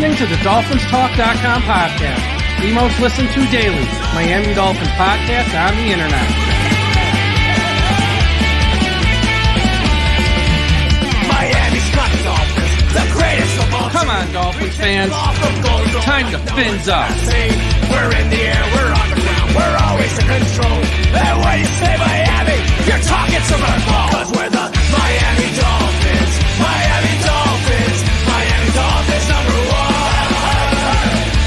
listening to the DolphinsTalk.com podcast, the most listened to daily Miami Dolphins podcast on the internet. Miami's got Dolphins, the greatest of all. Come on, Dolphins fans. Time to fins up. We're in the air, we're on the ground, we're always in control. And when you say Miami, you're talking Super Bowl. Cause we're the Miami Dolphins, Miami Dolphins, Miami Dolphins number one.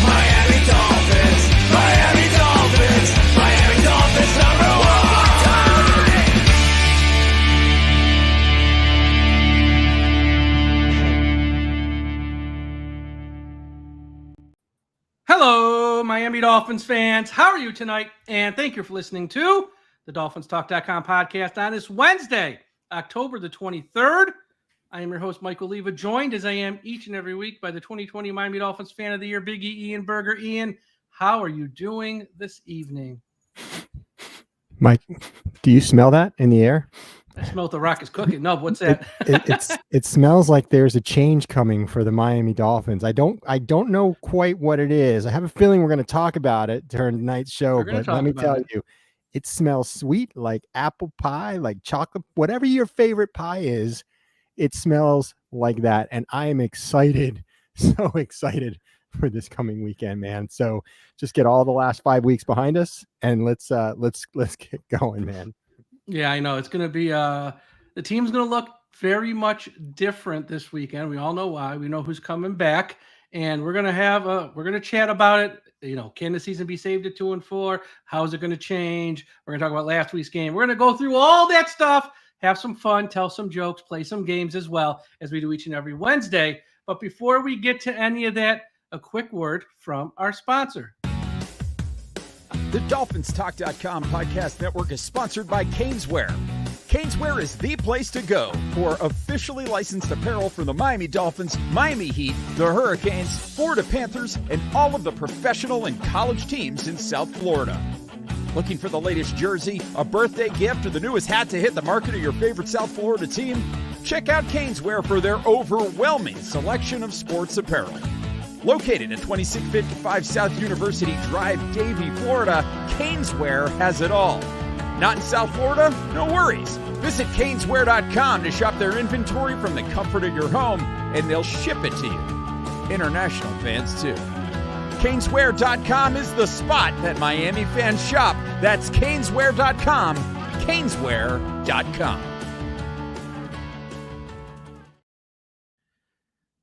Miami Dolphins, Miami Dolphins, Miami Dolphins number one. Hello, Miami Dolphins fans. How are you tonight? And thank you for listening to the DolphinsTalk.com podcast on this Wednesday, October the 23rd. I am your host, Michael Leva, joined as I am each and every week by the 2020 Miami Dolphins Fan of the Year, Big E, Ian Berger. Ian, how are you doing this evening? Mike, do you smell that in the air? I smell the rock is cooking. No, what's that? It smells like there's a change coming for the Miami Dolphins. I don't know quite what it is. I have a feeling we're going to talk about it during tonight's show, but let me tell you, it smells sweet, like apple pie, like chocolate, whatever your favorite pie is. It smells like that, and I am excited, so excited for this coming weekend, man. So just get all the last 5 weeks behind us, and let's get going, man. Yeah, I know it's going to be the team's going to look very much different this weekend. We all know why. We know who's coming back, and we're going to chat about it. You know, can the season be saved at 2-4? How is it going to change? We're going to talk about last week's game. We're going to go through all that stuff, have some fun, tell some jokes, play some games as well as we do each and every Wednesday. But before we get to any of that, a quick word from our sponsor. The DolphinsTalk.com podcast network is sponsored by Caneswear. Caneswear is the place to go for officially licensed apparel for the Miami Dolphins, Miami Heat, the Hurricanes, Florida Panthers, and all of the professional and college teams in South Florida. Looking for the latest jersey, a birthday gift, or the newest hat to hit the market of your favorite South Florida team? Check out Caneswear for their overwhelming selection of sports apparel. Located at 2655 South University Drive, Davie, Florida, Caneswear has it all. Not in South Florida? No worries. Visit Caneswear.com to shop their inventory from the comfort of your home, and they'll ship it to you. International fans, too. Caneswear.com is the spot that Miami fans shop. That's Caneswear.com. Caneswear.com.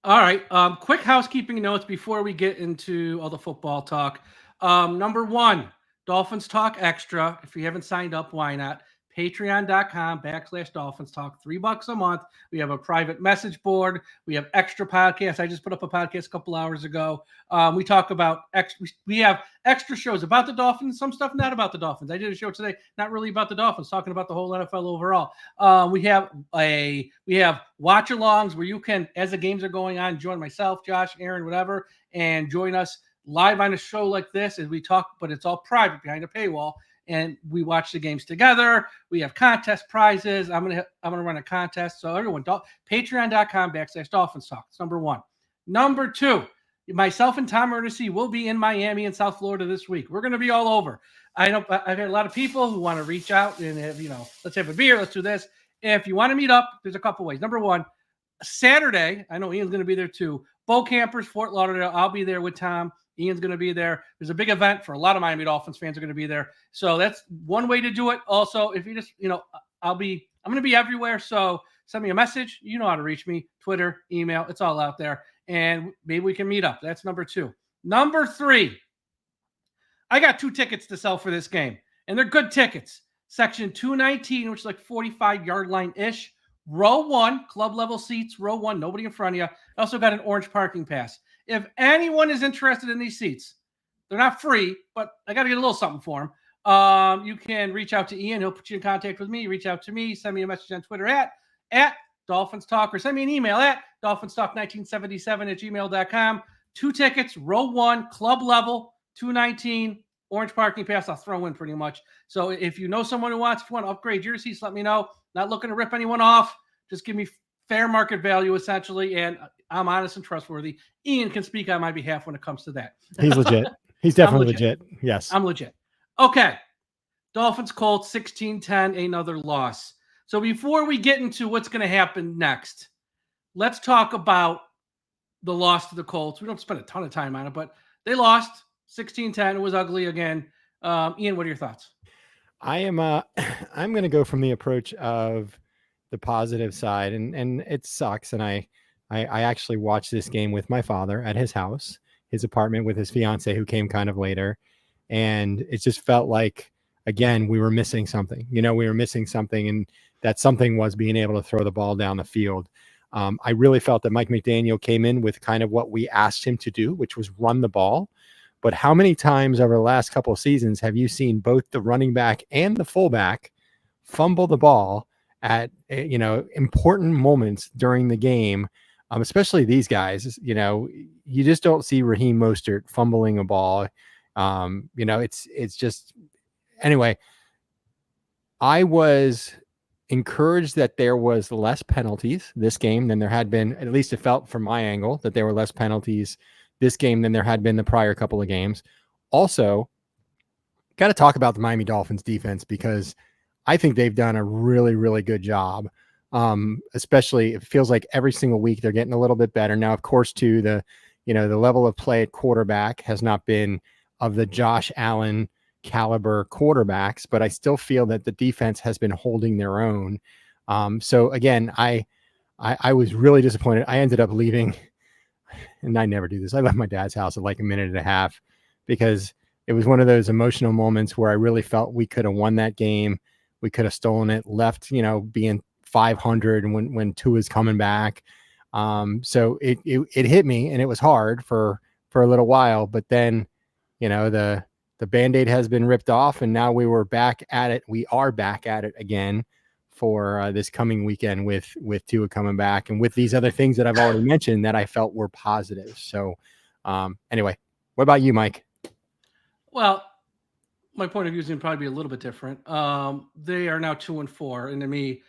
All right. Quick housekeeping notes before we get into all the football talk. Number one, Dolphins Talk Extra. If you haven't signed up, why not? Patreon.com/Dolphins Talk. $3 a month. We have a private message board. We have extra podcasts. I just put up a podcast a couple hours ago. We talk about we have extra shows about the Dolphins, some stuff not about the Dolphins. I did a show today, not really about the Dolphins, talking about the whole NFL overall. We have watch-alongs where you can, as the games are going on, join myself, Josh, Aaron, whatever, and join us live on a show like this as we talk, but it's all private behind a paywall. And we watch the games together. We have contest prizes. I'm gonna run a contest. So everyone, Patreon.com/Dolphins Talk. That's number one. Number two, myself and Tom Ernest will be in Miami and South Florida this week. We're gonna be all over. I know I've had a lot of people who want to reach out and have, let's have a beer, let's do this. If you want to meet up, there's a couple ways. Number one, Saturday, I know Ian's gonna be there too. Bo Campers, Fort Lauderdale. I'll be there with Tom. Ian's going to be there. There's a big event for a lot of Miami Dolphins fans are going to be there. So that's one way to do it. Also, if you just, I'm going to be everywhere. So send me a message. You know how to reach me. Twitter, email, it's all out there. And maybe we can meet up. That's number two. Number three, I got 2 tickets to sell for this game. And they're good tickets. Section 219, which is like 45-yard line-ish. Row 1, club level seats, row 1, nobody in front of you. I also got an orange parking pass. If anyone is interested in these seats, they're not free, but I got to get a little something for them. You can reach out to Ian. He'll put you in contact with me. Reach out to me. Send me a message on Twitter at Dolphins Talk, or send me an email at DolphinsTalk1977@gmail.com. 2 tickets, row 1, club level, 219, orange parking pass. I'll throw in pretty much. So if you know someone who wants, if you want to upgrade your seats, let me know. Not looking to rip anyone off. Just give me fair market value, essentially, and I'm honest and trustworthy. Ian can speak on my behalf when it comes to that. He's legit. He's definitely legit. Yes. I'm legit. Okay. Dolphins, Colts, 16-10, another loss. So before we get into what's going to happen next, let's talk about the loss to the Colts. We don't spend a ton of time on it, but they lost 16-10. It was ugly again. Ian, what are your thoughts? I'm going to go from the approach of the positive side, and it sucks. And I actually watched this game with my father at his house, his apartment, with his fiance, who came kind of later. And it just felt like, again, we were missing something. We were missing something, and that something was being able to throw the ball down the field. I really felt that Mike McDaniel came in with kind of what we asked him to do, which was run the ball. But how many times over the last couple of seasons have you seen both the running back and the fullback fumble the ball at, important moments during the game? Especially these guys, you just don't see Raheem Mostert fumbling a ball. It's just, anyway, I was encouraged that there was less penalties this game than there had been. At least it felt from my angle that there were less penalties this game than there had been the prior couple of games. Also, got to talk about the Miami Dolphins defense, because I think they've done a really, really good job. Especially, it feels like every single week they're getting a little bit better. Now, of course, too, the level of play at quarterback has not been of the Josh Allen caliber quarterbacks, but I still feel that the defense has been holding their own. So again, I was really disappointed. I ended up leaving, and I never do this. I left my dad's house at like a minute and a half, because it was one of those emotional moments where I really felt we could have won that game. We could have stolen it, left, being 500 when Tua's coming back. So it hit me, and it was hard for a little while, but then, the Band-Aid has been ripped off, and now we are back at it again for this coming weekend with Tua coming back, and with these other things that I've already mentioned that I felt were positive. So anyway, what about you, Mike? Well, my point of view is going to probably be a little bit different. They are now 2-4, and to me,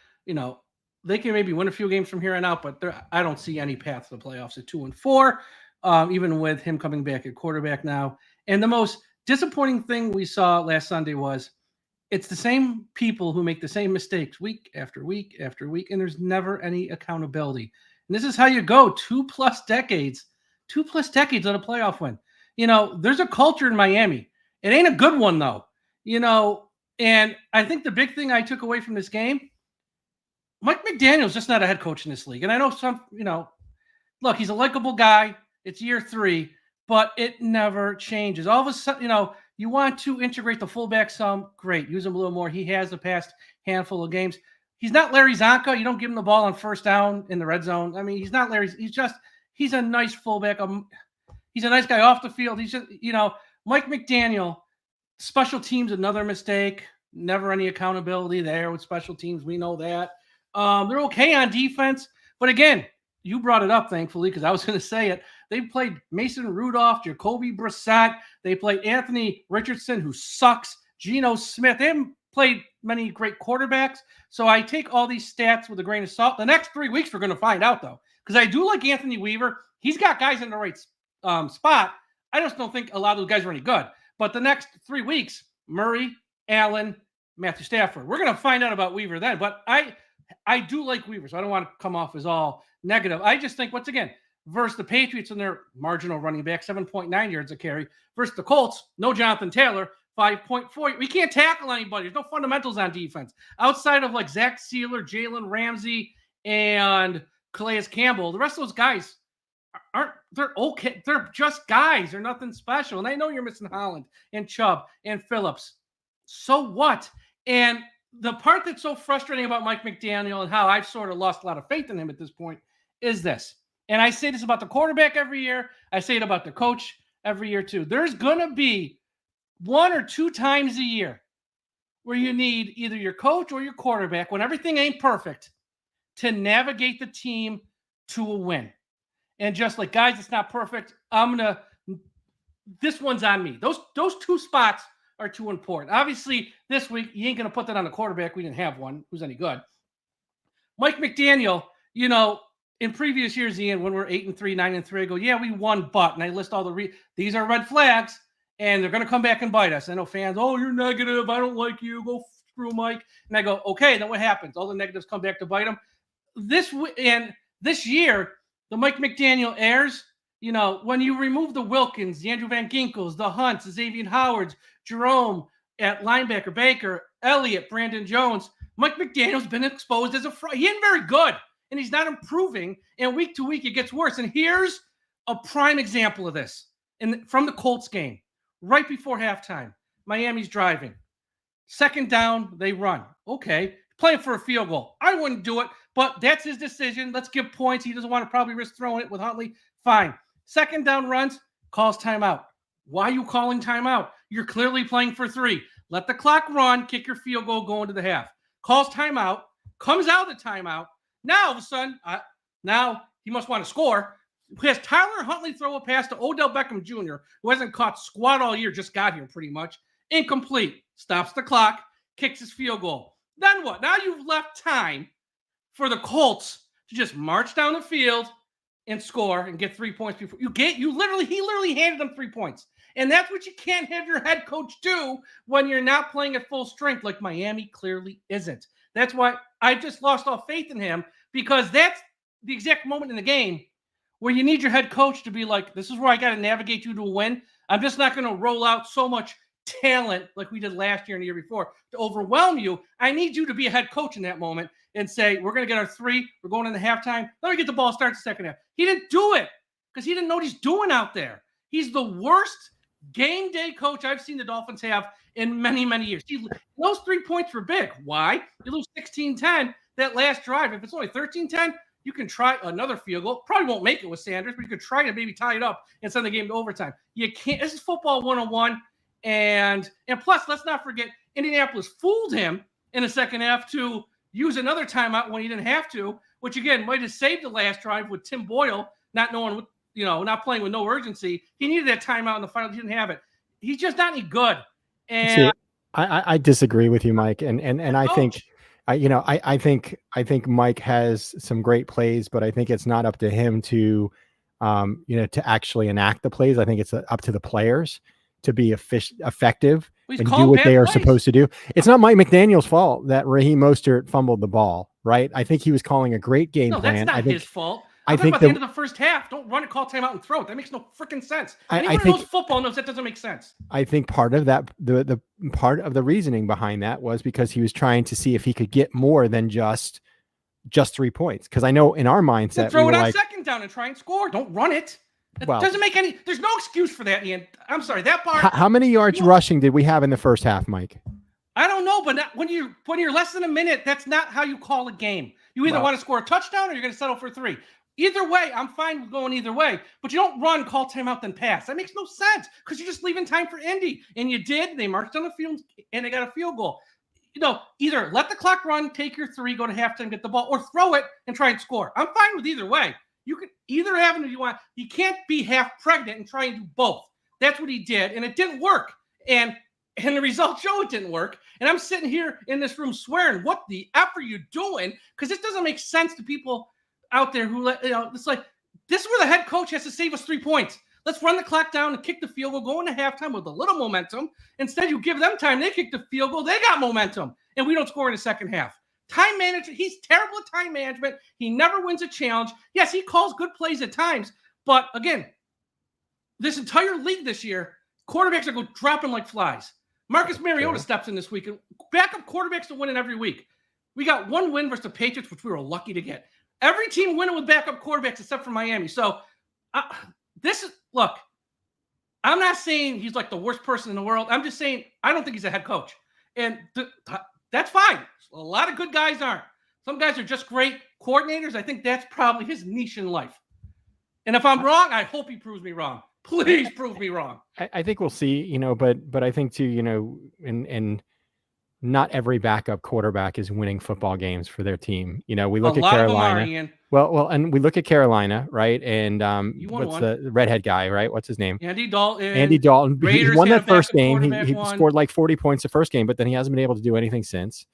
they can maybe win a few games from here on out, but I don't see any path to the playoffs at 2-4, even with him coming back at quarterback now. And the most disappointing thing we saw last Sunday was it's the same people who make the same mistakes week after week after week, and there's never any accountability. And this is how you go 2+ decades on a playoff win. There's a culture in Miami. It ain't a good one, though. And I think the big thing I took away from this game, Mike McDaniel's just not a head coach in this league. And I know look, he's a likable guy. It's year 3. But it never changes. All of a sudden, you want to integrate the fullback some, great. Use him a little more. He has the past handful of games. He's not Larry Csonka. You don't give him the ball on first down in the red zone. I mean, he's not Larry. He's a nice fullback. He's a nice guy off the field. He's just, Mike McDaniel, special teams, another mistake. Never any accountability there with special teams. We know that. They're okay on defense. But again, you brought it up, thankfully, because I was going to say it. They played Mason Rudolph, Jacoby Brissett. They played Anthony Richardson, who sucks, Geno Smith. They haven't played many great quarterbacks. So I take all these stats with a grain of salt. The next 3 weeks, we're going to find out, though, because I do like Anthony Weaver. He's got guys in the right spot. I just don't think a lot of those guys are any good. But the next 3 weeks, Murray, Allen, Matthew Stafford. We're going to find out about Weaver then. But I do like Weaver, so I don't want to come off as all negative. I just think, once again, versus the Patriots and their marginal running back, 7.9 yards a carry, versus the Colts, no Jonathan Taylor, 5.4. We can't tackle anybody. There's no fundamentals on defense. Outside of like Zach Sealer, Jaylen Ramsey, and Calais Campbell, the rest of those guys they're okay. They're just guys. They're nothing special. And I know you're missing Holland and Chubb and Phillips. So what? And the part that's so frustrating about Mike McDaniel and how I've sort of lost a lot of faith in him at this point is this. And I say this about the quarterback every year. I say it about the coach every year too. There's going to be 1 or 2 times a year where you need either your coach or your quarterback, when everything ain't perfect, to navigate the team to a win. And just like, guys, it's not perfect. This one's on me. Those 2 spots are too important. Obviously, this week, you ain't going to put that on the quarterback. We didn't have one who's any good. Mike McDaniel, in previous years, Ian, when we're 8-3, 9-3, I go, yeah, we won, but, and I list all these are red flags, and they're going to come back and bite us. I know fans, oh, you're negative. I don't like you. Go screw Mike. And I go, okay, then what happens? All the negatives come back to bite them. This year, the Mike McDaniel heirs, when you remove the Wilkins, the Andrew Van Ginkels, the Hunts, the Xavier Howards, Jerome at linebacker, Baker, Elliott, Brandon Jones, Mike McDaniel's been exposed as a fraud. He ain't very good, and he's not improving. And week to week, it gets worse. And here's a prime example of this from the Colts game. Right before halftime, Miami's driving. Second down, they run. Okay, playing for a field goal. I wouldn't do it, but that's his decision. Let's give points. He doesn't want to probably risk throwing it with Huntley. Fine. Second down runs, calls timeout. Why are you calling timeout? You're clearly playing for 3. Let the clock run, kick your field goal, go into the half. Calls timeout, comes out of the timeout. Now, all of a sudden, now he must want to score. He has Tyler Huntley throw a pass to Odell Beckham Jr., who hasn't caught squat all year, just got here pretty much. Incomplete. Stops the clock, kicks his field goal. Then what? Now you've left time for the Colts to just march down the field and score and get 3 points before he literally handed them 3 points. And that's what you can't have your head coach do when you're not playing at full strength, like Miami clearly isn't. That's why I just lost all faith in him, because that's the exact moment in the game where you need your head coach to be like, this is where I got to navigate you to a win. I'm just not going to roll out so much talent like we did last year and the year before to overwhelm you. I need you to be a head coach in that moment and say, we're going to get our 3. We're going into halftime. Let me get the ball, start the second half. He didn't do it because he didn't know what he's doing out there. He's the worst game day coach I've seen the Dolphins have in many, many years. Those 3 points were big. Why? You lose 16-10 that last drive. If it's only 13-10, you can try another field goal. Probably won't make it with Sanders, but you could try to maybe tie it up and send the game to overtime. You can't. This is football 101. And plus, let's not forget, Indianapolis fooled him in the second half to use another timeout when he didn't have to, which again might have saved the last drive with Tim Boyle not knowing what, not playing with no urgency. He needed that timeout in the final. He didn't have it. He's just not any good. And see, I disagree with you, Mike. And I think, I think Mike has some great plays, but I think it's not up to him to, to actually enact the plays. I think it's up to the players to be effective and do what they are supposed to do. It's not Mike McDaniel's fault that Raheem Mostert fumbled the ball, right? I think he was calling a great game plan. That's not his fault. I think at the end of the first half, don't run it, call timeout, and throw it. That makes no freaking sense. Anyone who knows football knows that doesn't make sense. I think part of that, the part of the reasoning behind that was because he was trying to see if he could get more than just 3 points. Because I know in our mindset, then throw it on second down and try and score. Don't run it. It doesn't make any. There's no excuse for that, Ian. I'm sorry. That part. How many yards rushing did we have in the first half, Mike? I don't know, but when you're less than a minute, that's not how you call a game. You either want to score a touchdown or you're going to settle for 3. Either way, I'm fine with going either way. But you don't run, call timeout, then pass. That makes no sense because you're just leaving time for Indy. And you did. They marched on the field and they got a field goal. Either let the clock run, take your 3, go to halftime, get the ball, or throw it and try and score. I'm fine with either way. You can either have it if you want. You can't be half pregnant and try and do both. That's what he did, and it didn't work. And the results show it didn't work. And I'm sitting here in this room swearing, what the F are you doing? Because this doesn't make sense to people out there who, it's like, this is where the head coach has to save us 3 points. Let's run the clock down and kick the field goal, go into halftime with a little momentum. Instead, you give them time. They kick the field goal. They got momentum, and we don't score in the second half. Time management, he's terrible at time management. He never wins a challenge. Yes, he calls good plays at times. But again, this entire league this year, quarterbacks are going dropping like flies. Marcus Mariota steps in this week. Backup quarterbacks are winning every week. We got 1 win versus the Patriots, which we were lucky to get. Every team winning with backup quarterbacks except for Miami. So look, I'm not saying he's like the worst person in the world. I'm just saying I don't think he's a head coach. And that's fine. A lot of good guys aren't. Some guys are just great coordinators. I think that's probably his niche in life. And if I'm wrong, I hope he proves me wrong. Please prove me wrong. I think we'll see, but I think too, and not every backup quarterback is winning football games for their team. We look at Carolina. And we look at Carolina, right? And what's the redhead guy, right? What's his name? Andy Dalton. He won that first game. He scored like 40 points the first game, but then he hasn't been able to do anything since.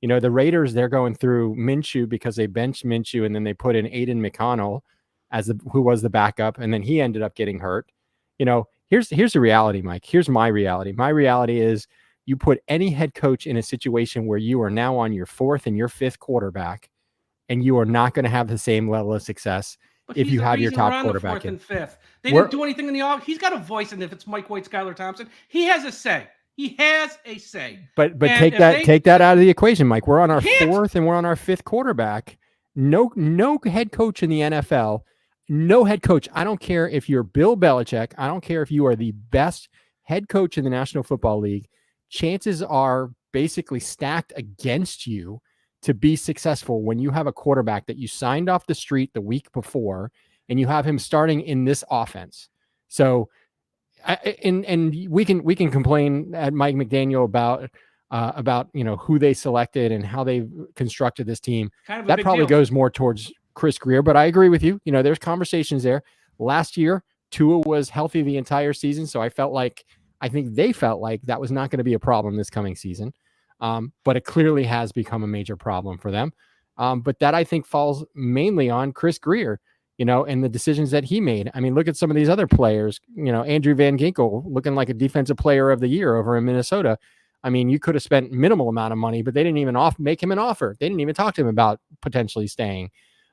The Raiders, they're going through Minshew because they benched Minshew and then they put in Aiden McConnell who was the backup, and then he ended up getting hurt. Here's the reality, Mike. Here's my reality. My reality is you put any head coach in a situation where you are now on your fourth and your fifth quarterback, and you are not going to have the same level of success if you have your top quarterback in. And fifth. They didn't do anything in the off. He's got a voice, and if it's Mike White, Skylar Thompson, he has a say. He has a say. But take that out of the equation, Mike. We're on our fourth and we're on our fifth quarterback. No head coach in the NFL. No head coach. I don't care if you're Bill Belichick. I don't care if you are the best head coach in the National Football League. Chances are basically stacked against you to be successful when you have a quarterback that you signed off the street the week before and you have him starting in this offense. So, and we can complain at Mike McDaniel about who they selected and how they constructed this team. That probably goes more towards Chris Grier, but I agree with you. There's conversations there. Last year, Tua was healthy the entire season, so I think they felt like that was not going to be a problem this coming season. But it clearly has become a major problem for them. But that I think falls mainly on Chris Grier, and the decisions that he made. I mean, look at some of these other players, Andrew Van Ginkel looking like a defensive player of the year over in Minnesota. I mean, you could have spent minimal amount of money, but they didn't even make him an offer. They didn't even talk to him about potentially staying.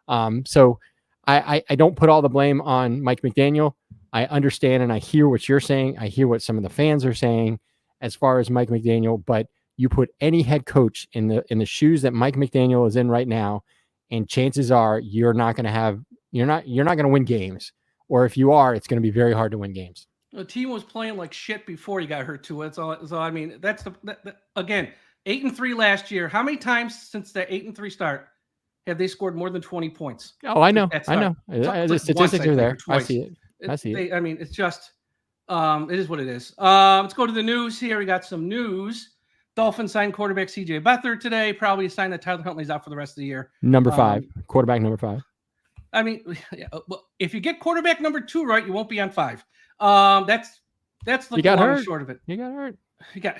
So I don't put all the blame on Mike McDaniel. I understand and I hear what you're saying. I hear what some of the fans are saying as far as Mike McDaniel, but you put any head coach in the shoes that Mike McDaniel is in right now, and chances are you're not going to win games, or if you are, it's going to be very hard to win games. The team was playing like shit before he got hurt too. That's all. So I mean, that's again 8-3 last year. How many times since the 8-3 start have they scored more than 20 points? Oh, I know. The statistics are there. I see it. I mean, it's just it is what it is. Let's go to the news here. We got some news. Dolphins signed quarterback CJ Beathard today. Probably a sign that Tyler Huntley's out for the rest of the year. Number 5, quarterback number 5. I mean, yeah, well, if you get quarterback number 2 right, you won't be on 5. That's the long and short of it. He got hurt. He got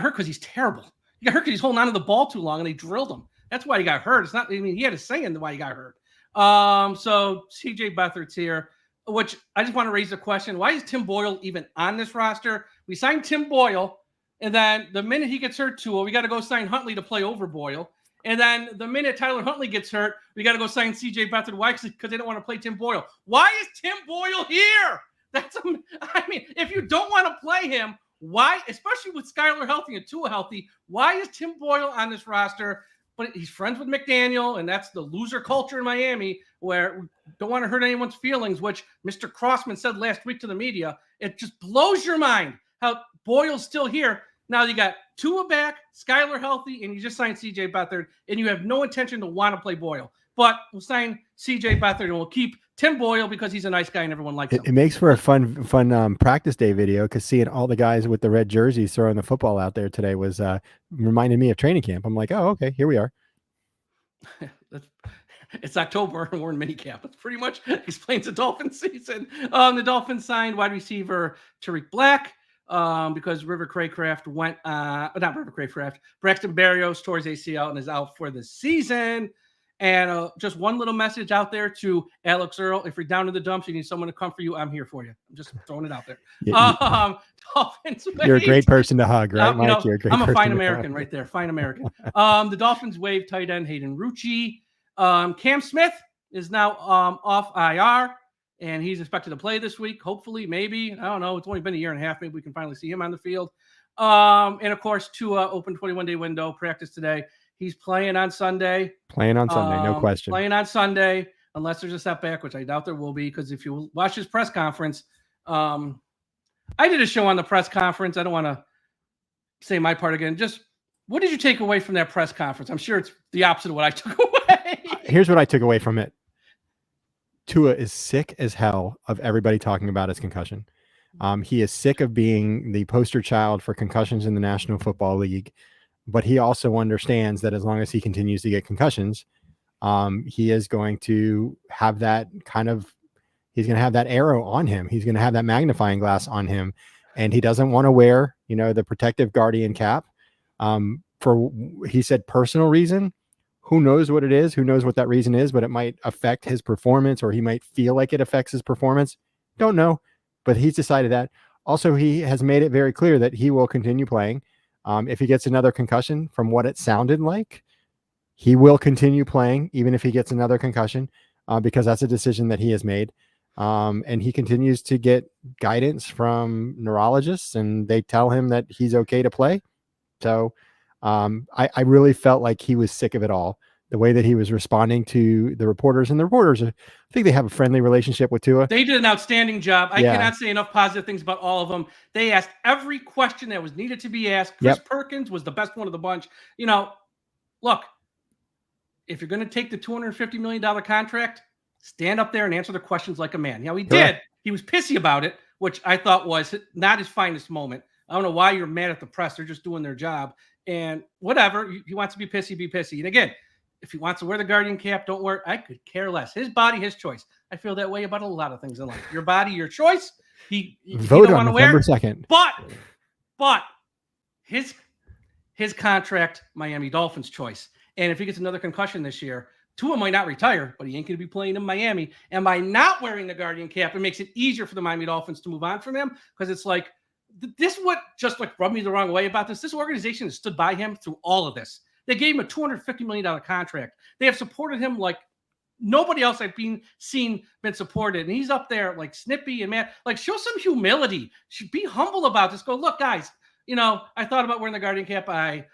hurt because he's terrible. He got hurt because he's holding on to the ball too long and they drilled him. That's why he got hurt. It's not. I mean, he had a say in why he got hurt. So CJ Beathard's here, which I just want to raise the question: why is Tim Boyle even on this roster? We signed Tim Boyle, and then the minute he gets hurt, we got to go sign Huntley to play over Boyle. And then the minute Tyler Huntley gets hurt, we got to go sign CJ Beathard. Why? Because they don't want to play Tim Boyle. Why is Tim Boyle here? If you don't want to play him, why? Especially with Skylar healthy and Tua healthy, why is Tim Boyle on this roster? But he's friends with McDaniel, and that's the loser culture in Miami, where we don't want to hurt anyone's feelings, which Mr. Crossman said last week to the media. It just blows your mind how Boyle's still here. Now you got Tua back, Skylar healthy, and you just signed CJ Beathard, and you have no intention to want to play Boyle. But we'll sign CJ Beathard, and we'll keep Tim Boyle because he's a nice guy and everyone likes him. It makes for a fun practice day video, because seeing all the guys with the red jerseys throwing the football out there today was reminded me of training camp. I'm like, oh, okay, here we are. It's October and we're in minicamp. It pretty much explains the Dolphins season. The Dolphins signed wide receiver Tyreek Black because Braxton Berrios tore his ACL and is out for the season. And just one little message out there to Alex Earl: if you're down in the dumps, you need someone to come for you, I'm here for you. I'm just throwing it out there. Dolphins. You're a great person to hug, right, Mike? I'm a fine American right there. Fine American. The Dolphins waived tight end Hayden Rucci. Cam Smith is now off IR, and he's expected to play this week. Hopefully, maybe. I don't know. It's only been a year and a half. Maybe we can finally see him on the field. And of course, Tua open 21-day window practice today. He's playing on Sunday. No question. Playing on Sunday, unless there's a setback, which I doubt there will be, because if you watch his press conference, I did a show on the press conference. I don't want to say my part again. Just what did you take away from that press conference? I'm sure it's the opposite of what I took away. Here's what I took away from it. Tua is sick as hell of everybody talking about his concussion. He is sick of being the poster child for concussions in the National Football League. But he also understands that as long as he continues to get concussions, he is going to have that he's going to have that arrow on him. He's going to have that magnifying glass on him. And he doesn't want to wear, the protective guardian cap he said personal reason. Who knows what it is? Who knows what that reason is? But it might affect his performance, or he might feel like it affects his performance. Don't know, but he's decided that. Also, he has made it very clear that he will continue playing. If he gets another concussion, from what it sounded like, he will continue playing even if he gets another concussion, because that's a decision that he has made. And he continues to get guidance from neurologists, and they tell him that he's okay to play. So I really felt like he was sick of it all, the way that he was responding to the reporters. And the reporters, I think they have a friendly relationship with Tua. They did an outstanding job. I cannot say enough positive things about all of them. They asked every question that was needed to be asked. Chris Perkins was the best one of the bunch. Look, if you're going to take the $250 million contract, stand up there and answer the questions like a man. He did. He was pissy about it, which I thought was not his finest moment. I don't know why you're mad at the press. They're just doing their job. And whatever. He wants to be pissy, be pissy. And again, if he wants to wear the Guardian cap, don't wear it. I could care less. His body, his choice. I feel that way about a lot of things in life. Your body, your choice. He vote on November 2nd. But his contract, Miami Dolphins choice. And if he gets another concussion this year, Tua might not retire, but he ain't going to be playing in Miami. And by not wearing the Guardian cap, it makes it easier for the Miami Dolphins to move on from him, because it's like, this is what just like rubbed me the wrong way about this. This organization has stood by him through all of this. They gave him a $250 million contract. They have supported him like nobody else I've been supported. And he's up there like snippy and mad. Like, show some humility. Should be humble about this. Go, look, guys, I thought about wearing the Guardian cap. I,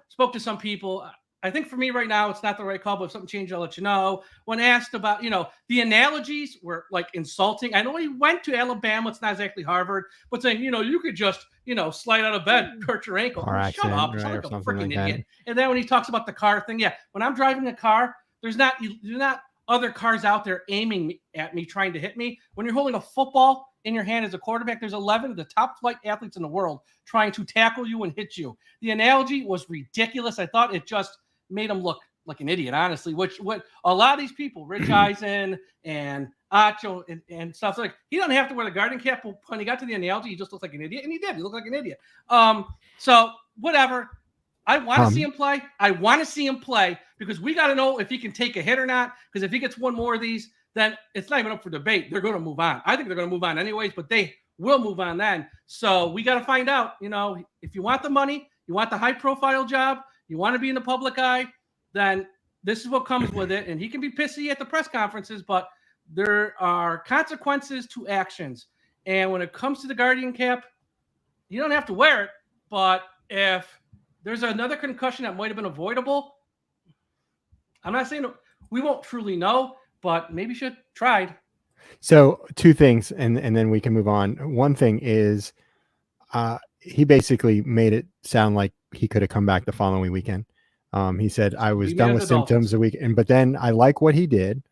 spoke to some people. I think for me right now, it's not the right call, but if something changes, I'll let you know. When asked about, the analogies were like insulting. I know he went to Alabama. It's not exactly Harvard, but saying, you could just, slide out of bed, hurt your ankle. Shut up. Sound like a freaking idiot. And then when he talks about the car thing, when I'm driving a car, there's not other cars out there aiming at me, trying to hit me. When you're holding a football in your hand as a quarterback, there's 11 of the top flight athletes in the world trying to tackle you and hit you. The analogy was ridiculous. I thought it just made him look like an idiot, honestly, what a lot of these people, Rich Eisen and Acho and stuff, like, he doesn't have to wear the Guardian cap. When he got to the analogy, he just looked like an idiot, and he did. He looked like an idiot. So whatever. I want to see him play. I want to see him play because we got to know if he can take a hit or not, because if he gets one more of these, then it's not even up for debate. They're going to move on. I think they're going to move on anyways, but they will move on then. So we got to find out, if you want the money, you want the high-profile job, you want to be in the public eye, then this is what comes with it. And he can be pissy at the press conferences, but there are consequences to actions. And when it comes to the Guardian cap, you don't have to wear it. But if there's another concussion that might have been avoidable, I'm not saying we won't truly know, but maybe you should have tried. So two things, and then we can move on. One thing is he basically made it sound like he could have come back the following weekend. He said, I was done with symptoms a week. But then I like what he did.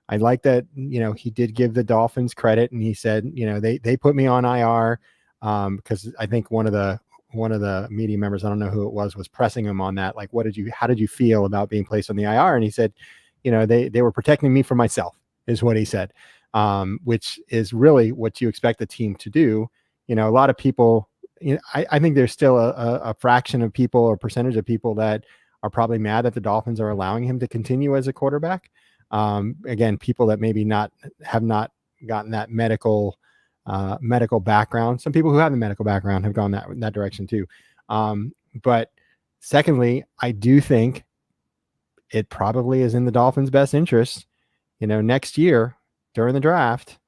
I like that, he did give the Dolphins credit, and he said, they put me on IR because I think one of the media members, I don't know who it was pressing him on that. Like, how did you feel about being placed on the IR? And he said, they were protecting me from myself, is what he said, which is really what you expect the team to do. A lot of people, I think there's still a fraction of people or percentage of people that are probably mad that the Dolphins are allowing him to continue as a quarterback. Again, people that maybe have not gotten that medical background. Some people who have the medical background have gone that direction too. But secondly, I do think it probably is in the Dolphins' best interest, next year during the draft,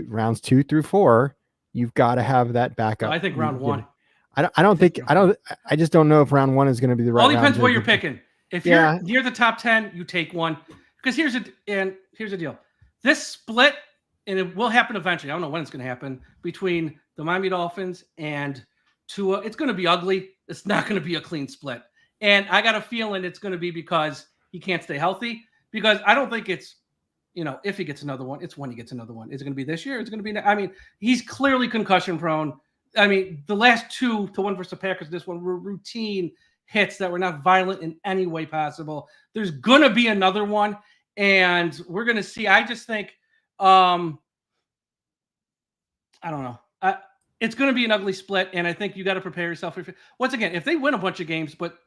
rounds 2 through 4, you've got to have that backup. I think round 1. I just don't know if round 1 is going to be the right. All depends where you're picking. If you're near the top 10, you take one. Because here's the deal. This split, and it will happen eventually. I don't know when it's going to happen, between the Miami Dolphins and Tua. It's going to be ugly. It's not going to be a clean split. And I got a feeling it's going to be because he can't stay healthy. Because I don't think it's, if he gets another one, it's when he gets another one. Is it going to be this year? Is it going to be? He's clearly concussion prone. The last 2, the one versus the Packers, this one, were routine hits that were not violent in any way possible. There's going to be another one, and we're going to see. I just think, I don't know. It's going to be an ugly split, and I think you got to prepare yourself. Once again, if they win a bunch of games, but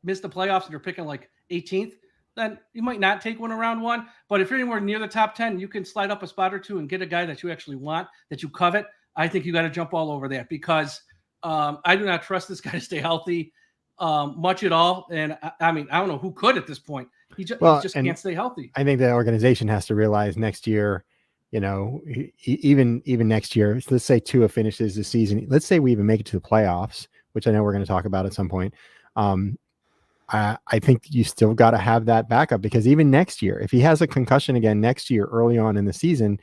miss the playoffs and you're picking like 18th, then you might not take one around 1. But if you're anywhere near the top 10, you can slide up a spot or 2 and get a guy that you actually want, that you covet. I think you got to jump all over that because I do not trust this guy to stay healthy much at all. And I mean, I don't know who could at this point. He just can't stay healthy. I think the organization has to realize next year, even next year, let's say Tua finishes the season. Let's say we even make it to the playoffs, which I know we're going to talk about at some point. I think you still got to have that backup because even next year, if he has a concussion again next year, early on in the season,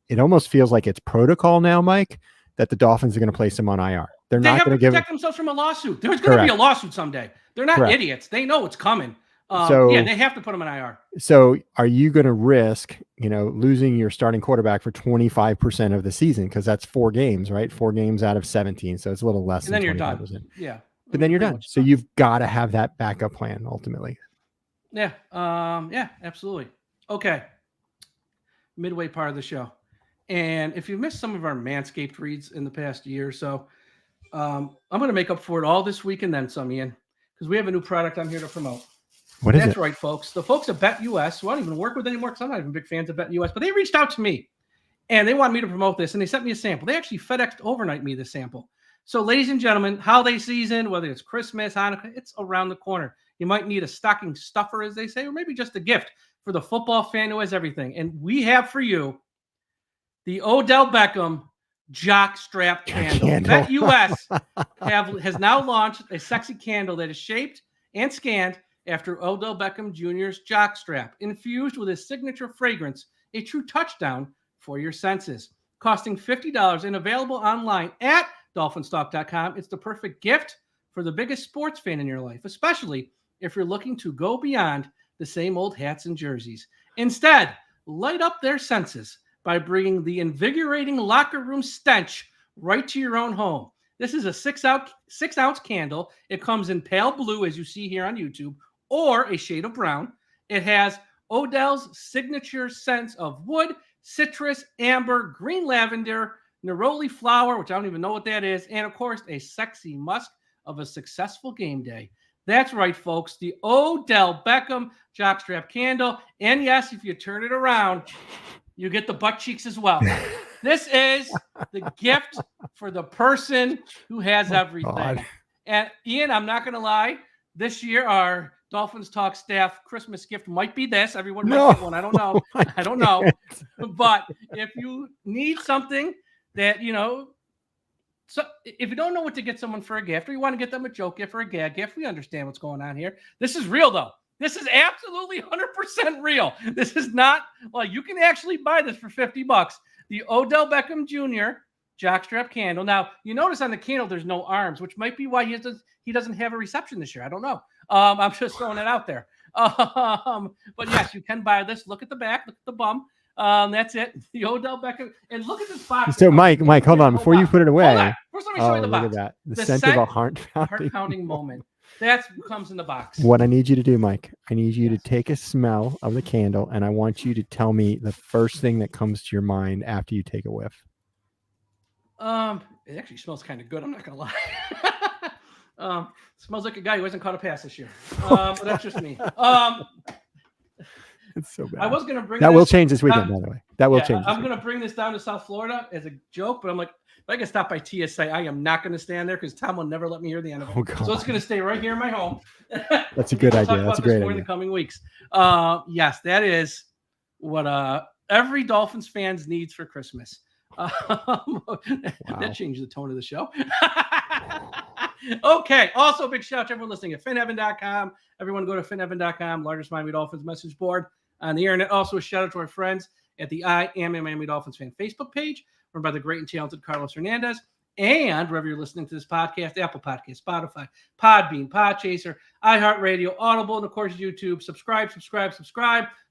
it almost feels like it's protocol now, Mike, that the Dolphins are going to place him on IR. They not going to protect themselves from a lawsuit. There's going to be a lawsuit someday. They're not idiots. They know it's coming. They have to put him in IR. So are you going to risk, losing your starting quarterback for 25% of the season? Because that's 4 games, right? 4 games out of 17. So it's a little less than 25%. You're done. Yeah. But then you're done. So you've got to have that backup plan ultimately. Yeah. Yeah, absolutely. Okay. Midway part of the show. And if you've missed some of our Manscaped reads in the past year or so, I'm going to make up for it all this week and then some, Ian, because we have a new product I'm here to promote. What is it? That's right, folks. The folks at BetUS, who I don't even work with anymore because I'm not even big fans of BetUS, but they reached out to me and they wanted me to promote this and they sent me a sample. They actually FedExed overnight me this sample. So, ladies and gentlemen, holiday season, whether it's Christmas, Hanukkah, it's around the corner. You might need a stocking stuffer, as they say, or maybe just a gift for the football fan who has everything. And we have for you the Odell Beckham Jock Strap Candle. BetUS has now launched a sexy candle that is shaped and scanned after Odell Beckham Jr.'s jock strap, infused with his signature fragrance, a true touchdown for your senses. Costing $50 and available online at DolphinsTalk.com. It's the perfect gift for the biggest sports fan in your life, especially if you're looking to go beyond the same old hats and jerseys. Instead, light up their senses by bringing the invigorating locker room stench right to your own home. This is a 6-ounce candle. It comes in pale blue, as you see here on YouTube, or a shade of brown. It has Odell's signature scents of wood, citrus, amber, green lavender, neroli flower, which I don't even know what that is, and of course, a sexy musk of a successful game day. That's right, folks, the Odell Beckham Jockstrap Candle. And yes, if you turn it around, you get the butt cheeks as well. This is the gift for the person who has everything. God. And Ian, I'm not going to lie, this year our Dolphins Talk staff Christmas gift might be this. Everyone might get one. I don't know. I don't know. But if you need something that, so if you don't know what to get someone for a gift, or you want to get them a joke gift or a gag gift, we understand what's going on here. This is real, though. This is absolutely 100% real. This is not, you can actually buy this for $50. The Odell Beckham Jr. Jockstrap Candle. Now, you notice on the candle there's no arms, which might be why he doesn't have a reception this year. I don't know. I'm just throwing it out there. But yes, you can buy this. Look at the back. Look at the bum. That's it. The Odell Beckham. And look at this box. So, Mike, hold on. Before you put it away. First, let me show you the box. Look at that. The scent of a heart-pounding moment. That's what comes in the box. What I need you to do, Mike, I need you to take a smell of the candle, and I want you to tell me the first thing that comes to your mind after you take a whiff. It actually smells kind of good. I'm not going to lie. Smells like a guy who hasn't caught a pass this year. But that's just me. It's so bad. I was going to bring that will change this weekend, by the way. That will change. I'm going to bring this down to South Florida as a joke, but I'm like, if I get stopped by TSA, I am not going to stand there because Tom will never let me hear the end of it. Oh, so it's going to stay right here in my home. That's a good idea. That's a great idea. In the coming weeks. Yes, that is what every Dolphins fans needs for Christmas. Wow. That changed the tone of the show. Okay. Also, big shout out to everyone listening at finheaven.com. Everyone go to finheaven.com, largest Miami Dolphins message board on the internet. Also, a shout out to our friends at the I Am a Miami Dolphins fan Facebook page, run by the great and talented Carlos Hernandez. And wherever you're listening to this podcast, Apple Podcast, Spotify, Podbean, Podchaser, iHeartRadio, Audible, and of course, YouTube. Subscribe.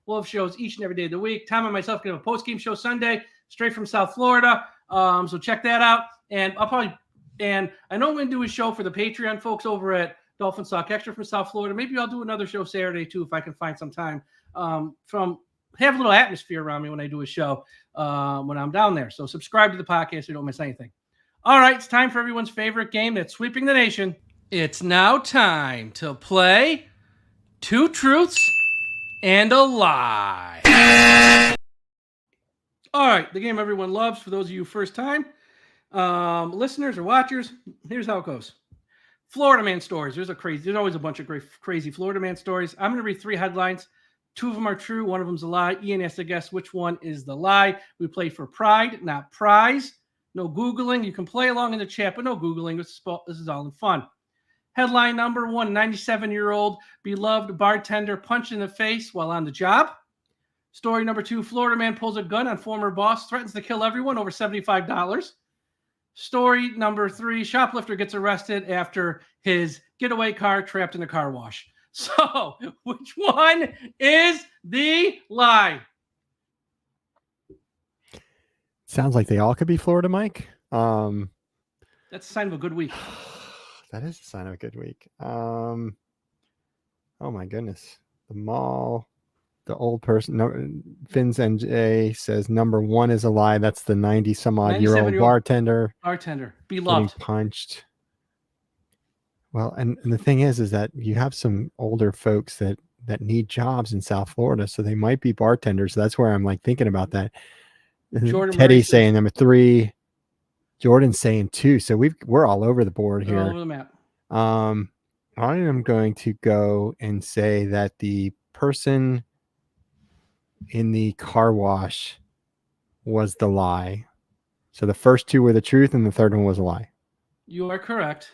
We'll have shows each and every day of the week. Tom and myself can have a post-game show Sunday, straight from South Florida. So check that out. And I know I'm going to do a show for the Patreon folks over at Dolphins Talk Extra from South Florida. Maybe I'll do another show Saturday too if I can find some time. Have a little atmosphere around me when I do a show when I'm down there. So subscribe to the podcast so you don't miss anything. All right, it's time for everyone's favorite game that's sweeping the nation, It's now time to play Two Truths and a Lie. All right, the game everyone loves. For those of you first time listeners or watchers, here's how it goes. Florida man stories. There's always a bunch of crazy Florida man stories. I'm going to read 3 headlines. 2 of them are true. 1 of them's a lie. Ian has to guess which one is the lie. We play for pride, not prize. No Googling. You can play along in the chat, but no Googling. This is all in fun. Headline number 1, 97-year-old beloved bartender punched in the face while on the job. Story number 2, Florida man pulls a gun on former boss, threatens to kill everyone over $75. Story number 3, shoplifter gets arrested after his getaway car trapped in a car wash. So, which one is the lie? Sounds like they all could be Florida, Mike. That's a sign of a good week. That is a sign of a good week. Oh my goodness. The mall, the old person, no, Fins NJ says number 1 is a lie. That's the 90-some-odd-year-old bartender. Beloved. Getting punched. Well, and the thing is that you have some older folks that need jobs in South Florida, so they might be bartenders. So that's where I'm like thinking about that. Teddy's saying number 3. Jordan's saying 2. So we're all over the board here. All over the map. I am going to go and say that the person in the car wash was the lie. So the first 2 were the truth, and the third one was a lie. You are correct.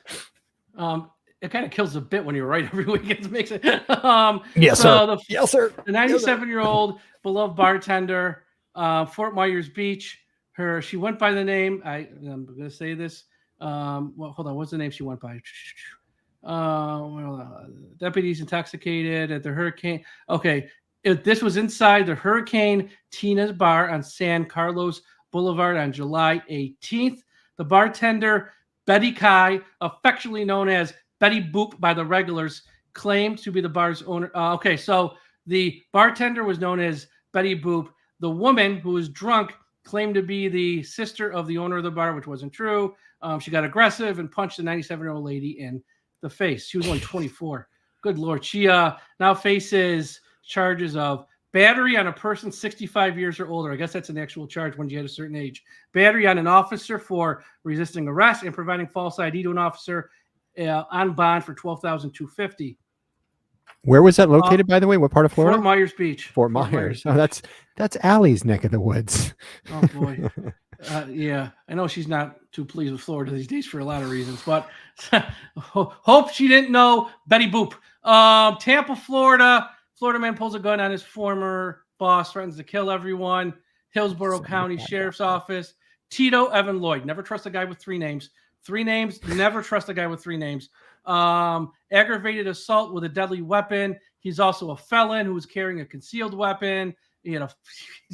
It kind of kills the bit when you're right every week. It makes it. Yes, sir. Yes, sir. The 97-year-old beloved bartender, Fort Myers Beach. She went by the name. I'm going to say this. Well, hold on. What's the name she went by? Deputies intoxicated at the Hurricane. Okay. This was inside the Hurricane Tina's bar on San Carlos Boulevard on July 18th. The bartender, Betty Kai, affectionately known as Betty Boop by the regulars, claimed to be the bar's owner. Okay, so the bartender was known as Betty Boop. The woman who was drunk claimed to be the sister of the owner of the bar, which wasn't true. She got aggressive and punched the 97-year-old lady in the face. She was only 24. Good Lord. She now faces charges of battery on a person 65 years or older. I guess that's an actual charge when you hit a certain age. Battery on an officer for resisting arrest and providing false ID to an officer on bond for $12,250. Where was that located, by the way? What part of Florida? Fort Myers Beach. Fort Myers. Oh, that's Allie's neck of the woods. Oh boy. Yeah, I know she's not too pleased with Florida these days for a lot of reasons, but hope she didn't know Betty Boop. Tampa, Florida. Florida man pulls a gun on his former boss, threatens to kill everyone. Hillsborough County Sheriff's Office. Tito Evan Lloyd. Never trust a guy with 3 names. 3 names. Never trust a guy with 3 names. Aggravated assault with a deadly weapon. He's also a felon who was carrying a concealed weapon. He's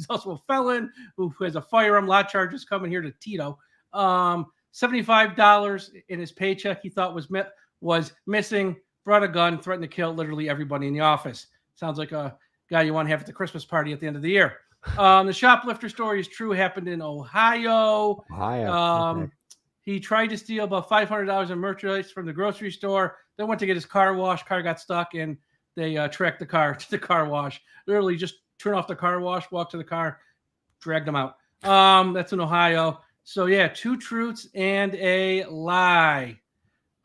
also a felon who has a firearm. A lot of charges coming here to Tito. $75 in his paycheck he thought was missing. Brought a gun, threatened to kill literally everybody in the office. Sounds like a guy you want to have at the Christmas party at the end of the year. The shoplifter story is true. Happened in Ohio. Okay. He tried to steal about $500 in merchandise from the grocery store. Then went to get his car washed. Car got stuck, and they tracked the car to the car wash. Literally just turn off the car wash, walk to the car, dragged them out. That's in Ohio. So, yeah, 2 truths and a lie.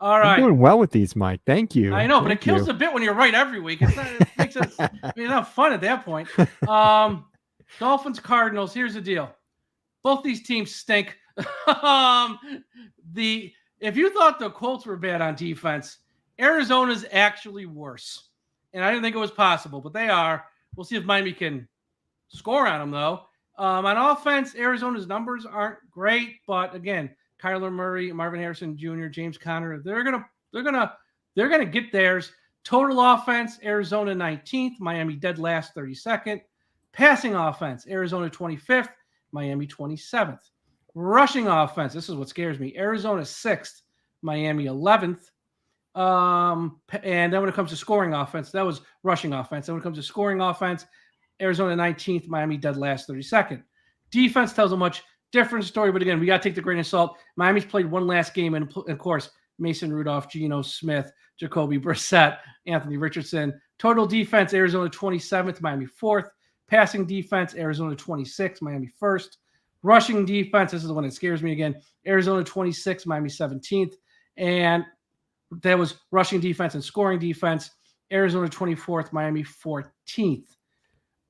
All right. I'm doing well with these, Mike. Thank you. I know, but it kills the bit when you're right every week. It makes it not fun at that point. Dolphins, Cardinals. Here's the deal. Both these teams stink. If you thought the Colts were bad on defense, Arizona's actually worse. And I didn't think it was possible, but they are. We'll see if Miami can score on them, though. On offense, Arizona's numbers aren't great, but again, Kyler Murray, Marvin Harrison Jr., James Conner, they're gonna get theirs. Total offense, Arizona 19th, Miami dead last 32nd. Passing offense, Arizona 25th, Miami 27th. Rushing offense, this is what scares me. Arizona 6th, Miami 11th. And then when it comes to scoring offense, that was rushing offense. Then when it comes to scoring offense, Arizona 19th, Miami dead last 32nd. Defense tells a much different story, but again, we got to take the grain of salt. Miami's played one last game, and of course, Mason Rudolph, Geno Smith, Jacoby Brissett, Anthony Richardson. Total defense, Arizona 27th, Miami 4th. Passing defense, Arizona 26th, Miami 1st. Rushing defense, this is the one that scares me again, Arizona 26th, Miami 17th. And that was rushing defense and scoring defense, Arizona 24th, Miami 14th.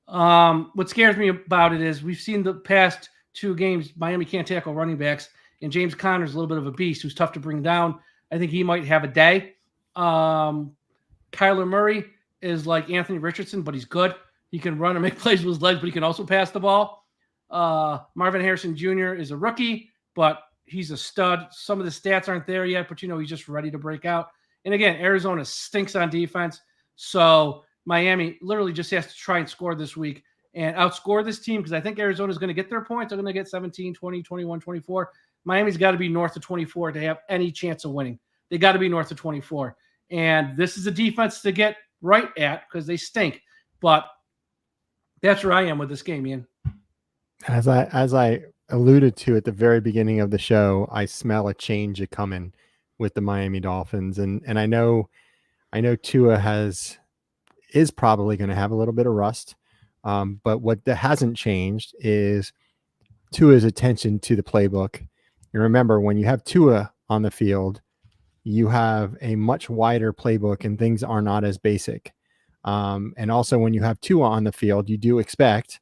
What scares me about it is we've seen the past 2 games, Miami can't tackle running backs, and James Conner's a little bit of a beast who's tough to bring down. I think he might have a day. Kyler Murray is like Anthony Richardson, but he's good. He can run and make plays with his legs, but he can also pass the ball. Marvin Harrison Jr. is a rookie, but he's a stud. Some of the stats aren't there yet, but he's just ready to break out. And again, Arizona stinks on defense. So Miami literally just has to try and score this week and outscore this team, because I think Arizona is going to get their points. They're going to get 17, 20, 21, 24. Miami's got to be north of 24 to have any chance of winning. They got to be north of 24. And this is a defense to get right at because they stink. But that's where I am with this game, Ian. As I alluded to at the very beginning of the show, I smell a change coming with the Miami Dolphins. And I know Tua is probably going to have a little bit of rust. But what that hasn't changed is Tua's attention to the playbook. And remember, when you have Tua on the field, you have a much wider playbook and things are not as basic. And also when you have Tua on the field, you do expect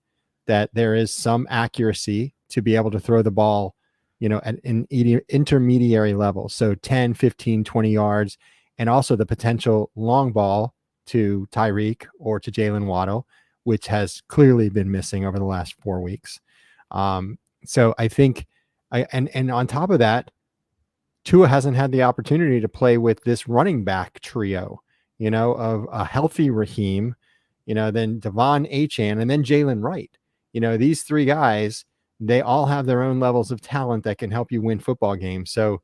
that there is some accuracy to be able to throw the ball, at an intermediary level. So 10, 15, 20 yards, and also the potential long ball to Tyreek or to Jaylen Waddle, which has clearly been missing over the last 4 weeks. So I think, and on top of that, Tua hasn't had the opportunity to play with this running back trio, of a healthy Raheem, then Devon Achane, and then Jalen Wright. These 3 guys, they all have their own levels of talent that can help you win football games. So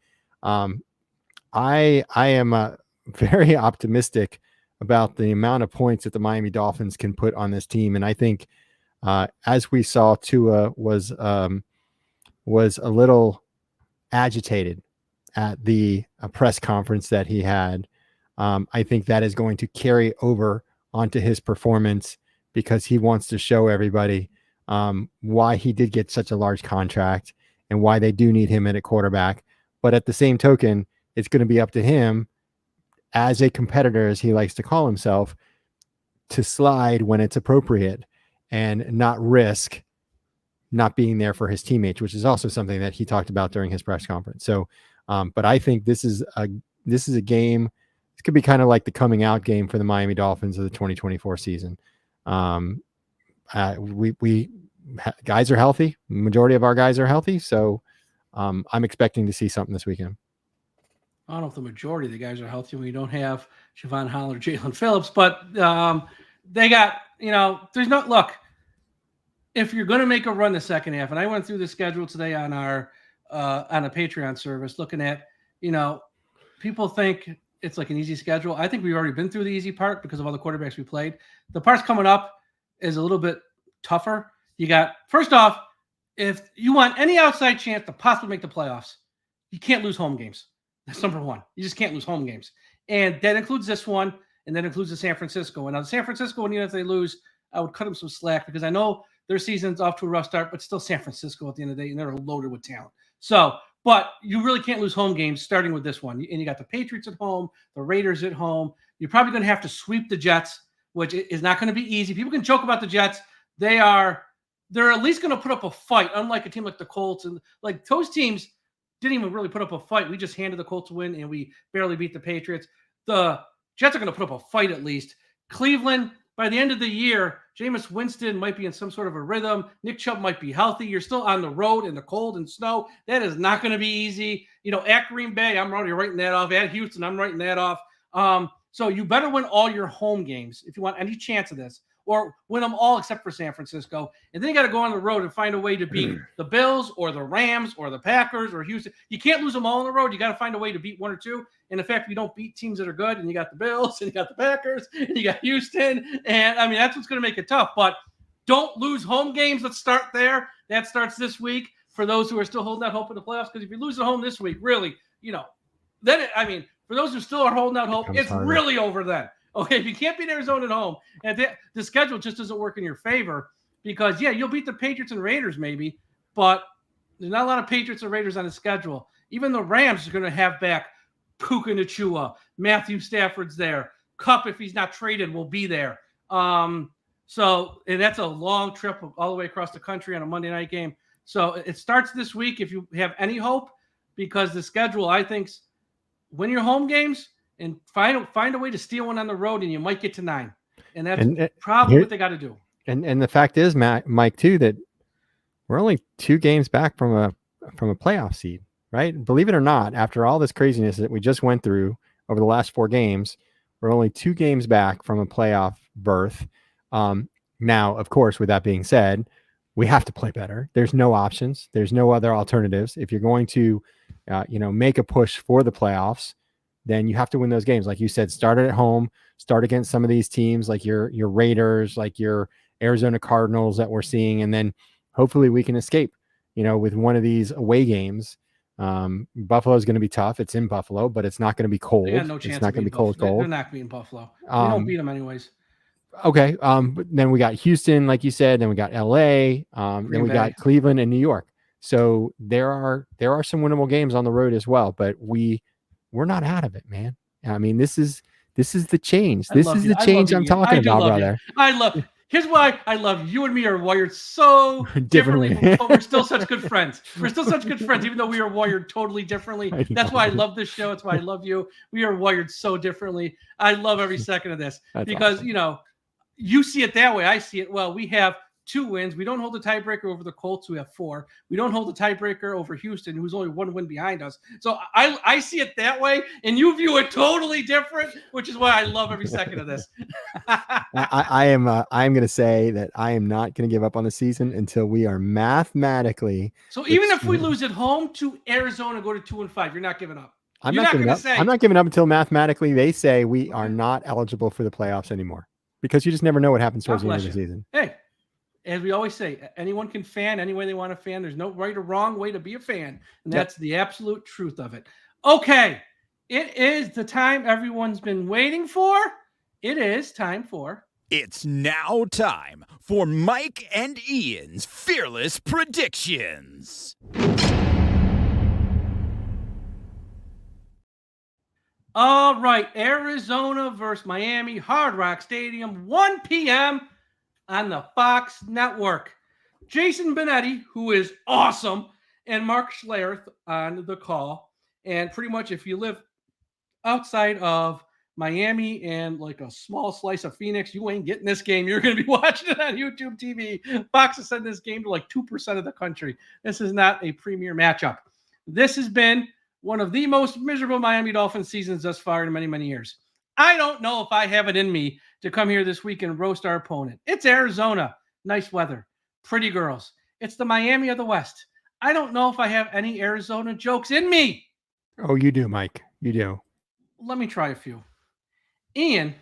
I am very optimistic about the amount of points that the Miami Dolphins can put on this team. And I think as we saw, Tua was a little agitated at the press conference that he had. I think that is going to carry over onto his performance because he wants to show everybody why he did get such a large contract and why they do need him at a quarterback. But at the same token, it's going to be up to him as a competitor, as he likes to call himself, to slide when it's appropriate and not risk not being there for his teammates, which is also something that he talked about during his press conference. So, but I think this is a game. This could be kind of like the coming out game for the Miami Dolphins of the 2024 season. We guys are healthy. Majority of our guys are healthy. So I'm expecting to see something this weekend. I don't know if the majority of the guys are healthy when you don't have Javon Holland or Jalen Phillips, but they got, there's no look. If you're going to make a run the second half, and I went through the schedule today on our on a Patreon service, looking at, people think it's like an easy schedule. I think we've already been through the easy part because of all the quarterbacks we played. The parts coming up is a little bit tougher. You got, first off, if you want any outside chance to possibly make the playoffs, you can't lose home games. That's number one. You just can't lose home games. And that includes this one, and that includes the San Francisco. And now the San Francisco one, even if they lose, I would cut them some slack because I know their season's off to a rough start, but still San Francisco at the end of the day, and they're loaded with talent. So, but you really can't lose home games starting with this one. And you got the Patriots at home, the Raiders at home. You're probably going to have to sweep the Jets, which is not going to be easy. People can joke about the Jets. They're at least going to put up a fight, unlike a team like the Colts. And like those teams didn't even really put up a fight. We just handed the Colts a win, and we barely beat the Patriots. The Jets are going to put up a fight at least. Cleveland, by the end of the year, Jameis Winston might be in some sort of a rhythm. Nick Chubb might be healthy. You're still on the road in the cold and snow. That is not going to be easy. At Green Bay, I'm already writing that off. At Houston, I'm writing that off. So you better win all your home games if you want any chance of this, or win them all except for San Francisco. And then you got to go on the road and find a way to beat the Bills or the Rams or the Packers or Houston. You can't lose them all on the road. You got to find a way to beat one or two. And in fact, you don't beat teams that are good, and you got the Bills and you got the Packers and you got Houston. And I mean, that's what's going to make it tough. But don't lose home games. Let's start there. That starts this week for those who are still holding out hope in the playoffs. Because if you lose at home this week, really, then for those who still are holding out hope, it's harder. really over then. Okay, if you can't beat Arizona at home, and the schedule just doesn't work in your favor because, you'll beat the Patriots and Raiders maybe, but there's not a lot of Patriots and Raiders on the schedule. Even the Rams are going to have back Puka Nacua. Matthew Stafford's there. Kupp, if he's not traded, will be there. And that's a long trip all the way across the country on a Monday night game. So it starts this week if you have any hope, because the schedule, I think, win your home games and find a way to steal one on the road, and you might get to 9. And that's probably what they got to do. And the fact is, Mike, too, that we're only 2 games back from a playoff seed, right? Believe it or not, after all this craziness that we just went through over the last 4 games, we're only 2 games back from a playoff berth. Now, of course, with that being said, we have to play better. There's no options. There's no other alternatives. If you're going to, make a push for the playoffs, then you have to win those games. Like you said, start it at home, start against some of these teams like your Raiders, like your Arizona Cardinals that we're seeing. And then hopefully we can escape, with one of these away games. Buffalo is going to be tough. It's in Buffalo, but it's not going to be cold. No chance it's not going to be cold. They're not beating Buffalo. We don't beat them anyways. Okay. But then we got Houston, like you said, then we got LA, then we got Cleveland and New York. So there are some winnable games on the road as well, but we're not out of it, man. This is the change. This is the change I'm talking about, brother. Here's why I love you. And me are wired so differently, but we're still such good friends. We're still such good friends, even though we are wired totally differently. That's why I love this show. It's why I love you. We are wired so differently. I love every second of this because, awesome. You see it that way. I see it. Well, we have 2 wins. We don't hold the tiebreaker over the Colts, who have 4. We don't hold the tiebreaker over Houston, who's only 1 win behind us. So I see it that way, and you view it totally different, which is why I love every second of this. I'm going to say that I am not going to give up on the season until we are mathematically. So even if we lose at home to Arizona, go to 2-5, you're not giving up. I'm not giving up until mathematically they say we are not eligible for the playoffs anymore, because you just never know what happens towards the end of the season. Hey. As we always say, anyone can fan any way they want to fan. There's no right or wrong way to be a fan. And that's the absolute truth of it. Okay. It is the time everyone's been waiting for. It is time for... It's now time for Mike and Ian's Fearless Predictions. All right. Arizona versus Miami, Hard Rock Stadium, 1 p.m., on the Fox Network. Jason Benetti, who is awesome, and Mark Schlereth on the call. And pretty much if you live outside of Miami and like a small slice of Phoenix, you ain't getting this game. You're going to be watching it on YouTube TV. Fox has sent this game to like 2% of the country. This is not a premier matchup. This has been one of the most miserable Miami Dolphins seasons thus far in many, many years. I don't know if I have it in me to come here this week and roast our opponent. It's Arizona. Nice weather. Pretty girls. It's the Miami of the West. I don't know if I have any Arizona jokes in me. Oh, you do, Mike. You do. Let me try a few. Ian,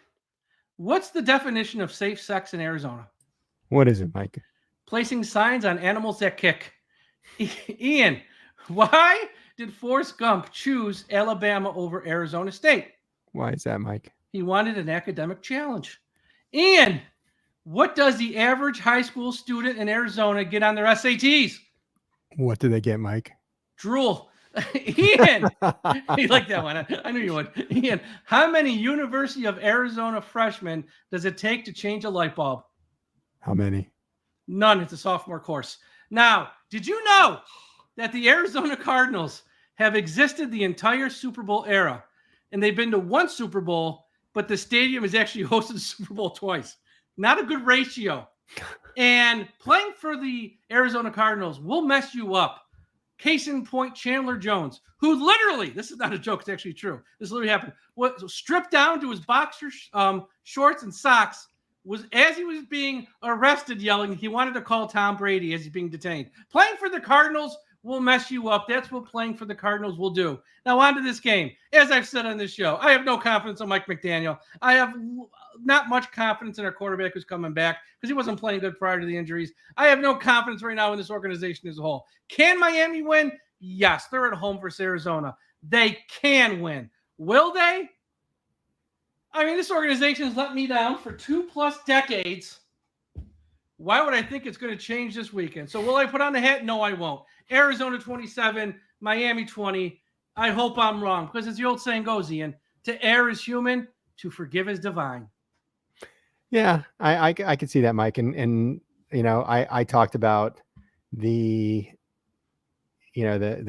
what's the definition of safe sex in Arizona? What is it, Mike? Placing signs on animals that kick. Ian, why did Forrest Gump choose Alabama over Arizona State? Why is that, Mike? He wanted an academic challenge. Ian, what does the average high school student in Arizona get on their SATs? What do they get, Mike? Drool. Ian, you like that one? I knew you would. Ian, how many University of Arizona freshmen does it take to change a light bulb? How many? None. It's a sophomore course. Now, did you know that the Arizona Cardinals have existed the entire Super Bowl era? And they've been to 1 Super Bowl, but the stadium has actually hosted the Super Bowl twice. Not a good ratio. And playing for the Arizona Cardinals will mess you up. Case in point, Chandler Jones, who literally, this is not a joke, it's actually true. This literally happened. Stripped down to his boxer shorts and socks, was as he was being arrested yelling he wanted to call Tom Brady as he's being detained. Playing for the Cardinals will mess you up. That's what playing for the Cardinals will do. Now on to this game. As I've said on this show, I have no confidence in Mike McDaniel. I have not much confidence in our quarterback who's coming back because he wasn't playing good prior to the injuries. I have no confidence right now in this organization as a whole. Can Miami win? Yes, they're at home versus Arizona. They can win. Will they? I mean, this organization has let me down for 2+ decades. Why would I think it's going to change this weekend? So will I put on the hat? No, I won't. Arizona 27, Miami 20. I hope I'm wrong, because as the old saying goes, Ian, to err is human, to forgive is divine. Yeah, I can see that, Mike. And I talked about the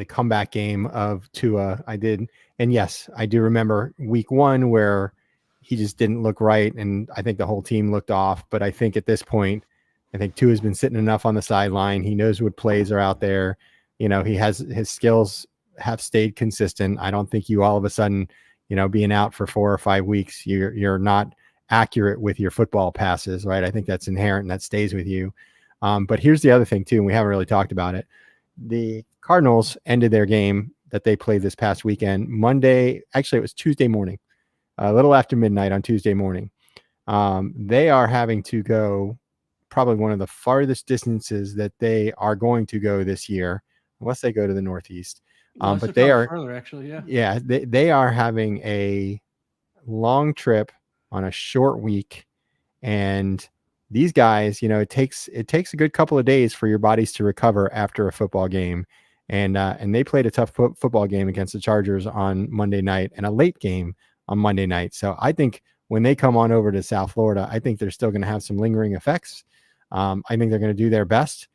comeback game of Tua. I did. And yes, I do remember week 1 where he just didn't look right. And I think the whole team looked off. But I think at this point, I think Tua's been sitting enough on the sideline. He knows what plays are out there. He has his skills have stayed consistent. I don't think you all of a sudden, being out for 4 or 5 weeks, you're not accurate with your football passes, right? I think that's inherent and that stays with you. But here's the other thing too, and we haven't really talked about it. The Cardinals ended their game that they played this past weekend Monday. Actually, it was Tuesday morning, a little after midnight on Tuesday morning. They are having to go probably one of the farthest distances that they are going to go this year, unless they go to the Northeast. But they are further, actually. Yeah. They are having a long trip on a short week, and these guys, it takes a good couple of days for your bodies to recover after a football game. And they played a tough football game against the Chargers on Monday night and a late game on Monday night. So I think when they come on over to South Florida, I think they're still going to have some lingering effects. I think they're going to do their best.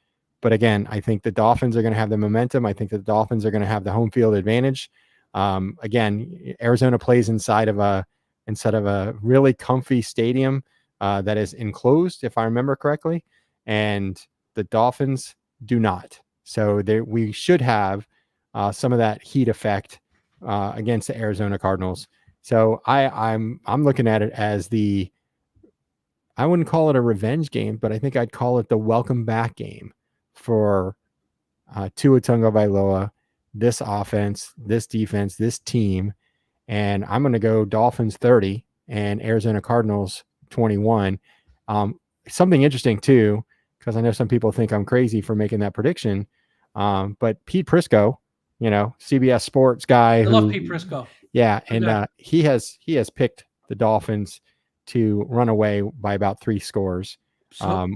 But again, I think the Dolphins are going to have the momentum. I think the Dolphins are going to have the home field advantage. Again, Arizona plays inside of a really comfy stadium that is enclosed, if I remember correctly, and the Dolphins do not. So we should have some of that heat effect against the Arizona Cardinals. So I'm looking at it as I wouldn't call it a revenge game, but I think I'd call it the welcome back game for Tua Tagovailoa, this offense, this defense, this team. And I'm going to go Dolphins 30 and Arizona Cardinals 21. Something interesting too, because I know some people think I'm crazy for making that prediction. But Pete Prisco, CBS Sports guy. I love Pete Prisco. Yeah. And he has picked the Dolphins to run away by about 3 scores. So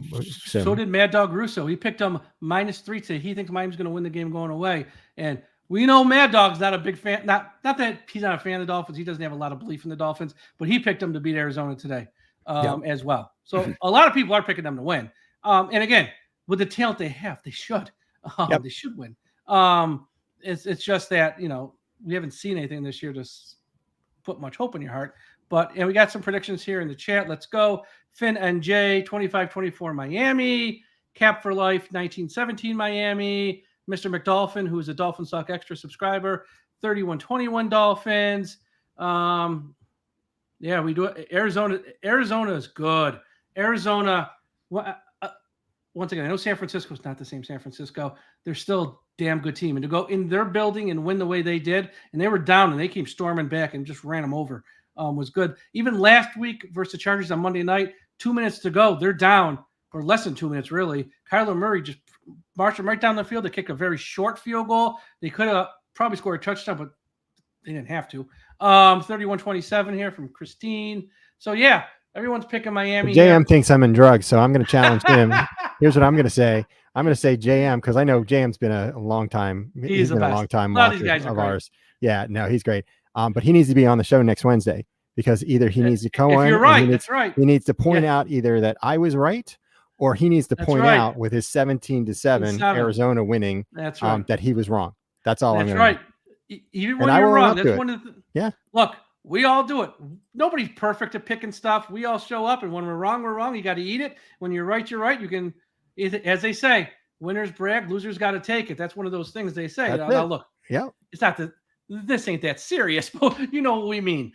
did Mad Dog Russo. He picked them -3 today. He thinks Miami's going to win the game going away. And we know Mad Dog's not a big fan. Not that he's not a fan of the Dolphins. He doesn't have a lot of belief in the Dolphins, but he picked them to beat Arizona today as well. So a lot of people are picking them to win. And again, with the talent they have, they should. They should win. It's just that, we haven't seen anything this year to put much hope in your heart. And we got some predictions here in the chat. Let's go. Finn NJ, 25-24 Miami. Cap for Life, 1917 Miami. Mr. McDolphin, who is a DolphinsTalk Extra subscriber, 31-21 Dolphins. We do it. Arizona is good. Arizona, once again, I know San Francisco is not the same San Francisco. They're still a damn good team. And to go in their building and win the way they did, and they were down and they came storming back and just ran them over, was good. Even last week versus the Chargers on Monday night, 2 minutes to go, they're down, or less than 2 minutes really. Kyler Murray just marched them right down the field to kick a very short field goal. They could have probably scored a touchdown, but they didn't have to. 31-27 here from Christine. So yeah, everyone's picking Miami. JM thinks I'm in drugs, so I'm going to challenge him. Here's what I'm going to say. I'm going to say JM, because I know JM's been a long time. He's been a long time watcher of ours. Yeah, no, he's great. But he needs to be on the show next Wednesday, because either he needs to come on. You're right. That's right. He needs to point out either that I was right, or he needs to point out with his 17-7 Arizona winning that he was wrong. That's all I'm going to do. Even when you're wrong, that's one of the Look, we all do it. Nobody's perfect at picking stuff. We all show up, and when we're wrong, we're wrong. You got to eat it. When you're right, you're right. You can, as they say, winners brag, losers got to take it. That's one of those things they say. Now look, it's not this ain't that serious, but you know what we mean.